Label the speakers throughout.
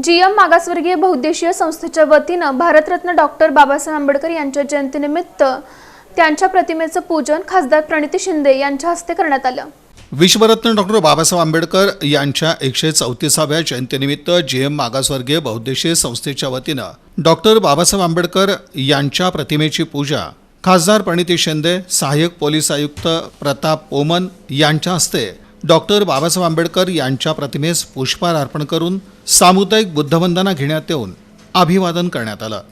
Speaker 1: GM मागासवर्गीय बहुउद्देशीय संस्थेच्या वतीनं भारतरत्न डॉक्टर बाबासाहेब आंबेडकर यांच्या जयंतीनिमित्त त्यांच्या प्रतिमेचं पूजन खासदार प्रणिती शिंदे यांच्या हस्ते करण्यात आलं।
Speaker 2: विश्वरत्न डॉक्टर बाबासाहेब आंबेडकर यांच्या 134व्या जयंतीनिमित्त जीएम मागासवर्गीय बहुउद्देशीय संस्थेच्या वतीनं डॉक्टर बाबासाहेब आंबेडकर यांच्या प्रतिमेची पूजा खासदार प्रणिती शिंदे, सहाय्यक पोलीस आयुक्त प्रताप पोमन यांच्या हस्ते डॉक्टर बाबासाहेब आंबेडकर यांच्या प्रतिमेस पुष्पहार अर्पण करून सामुदायिक बुद्धवंदना घेण्यात येऊन अभिवादन करण्यात आलं।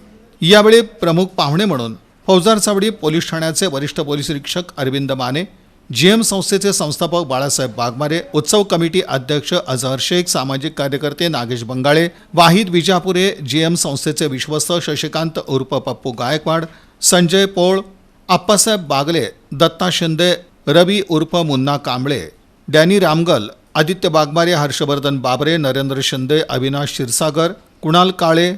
Speaker 2: यावेळी प्रमुख पाहुणे म्हणून फौजदार चावडी पोलीस ठाण्याचे वरिष्ठ पोलीस निरीक्षक अरविंद माने, जीएम संस्थेचे संस्थापक बाळासाहेब वाघमारे, उत्सव कमिटी अध्यक्ष अजहर शेख, सामाजिक कार्यकर्ते नागेश बंगाळे, वाहिद विजापुरे, जीएम संस्थेचे विश्वस्त शशिकांत उर्फ पप्पू गायकवाड, संजय पोळ, आप्पासाहेब बागले, दत्ता शिंदे, रवी उर्फ मुन्ना कांबळे, डॅनी रामगल, आदित्य वाघमारे, हर्षवर्धन बाबरे, नरेंद्र शिंदे, अविनाश क्षीरसागर, कुणाल काळे,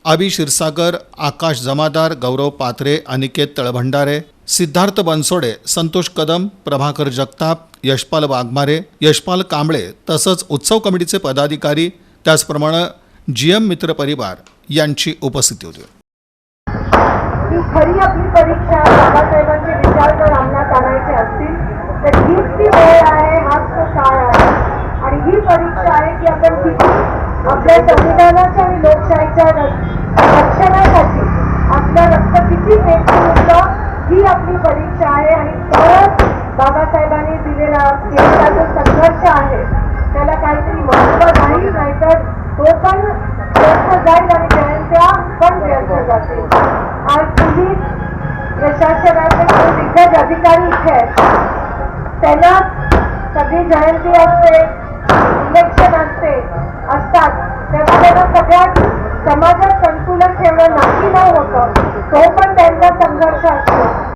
Speaker 2: अभि क्षीरसागर, आकाश जमादार, गौरव पात्रे, अनिकेत तळभंडारे, सिद्धार्थ बनसोडे, संतोष कदम, प्रभाकर जगताप, यशपाल वाघमारे, यशपाल कांबळे तसंच उत्सव कमिटीचे पदाधिकारी त्याचप्रमाणे जीएम मित्र परिवार यांची उपस्थिती होती।
Speaker 3: खरी आपली परीक्षा बाबासाहेबांचे विचार जर अंमलात आणायचे असतील तर हीच ती वेळ आहे, हाच तो काळ आहे आणि ही परीक्षा आहे की आपण किती आपल्या संविधानाच्या आणि लोकशाहीच्या रक्षणासाठी आपलं रक्त किती नेतृत्व, ही आपली परीक्षा आहे आणि तरच बाबासाहेबांनी दिलेला केलेला संघर्ष आहे त्याला काहीतरी महत्त्व नाही, नाहीतर तो पण व्यर्थ जाईल आणि जयंत्या पण व्यर्थ जातील। आज पोलीस प्रशासनाचे काही दिग्गज अधिकारी इथे आहेत, त्यांना सगळी जयंती असते, इलेक्शन असतात, तेव्हा त्यांना सगळ्यात समाजात संतुलन ठेवणं नाही न होतं, तो पण त्यांचा संघर्ष असतो।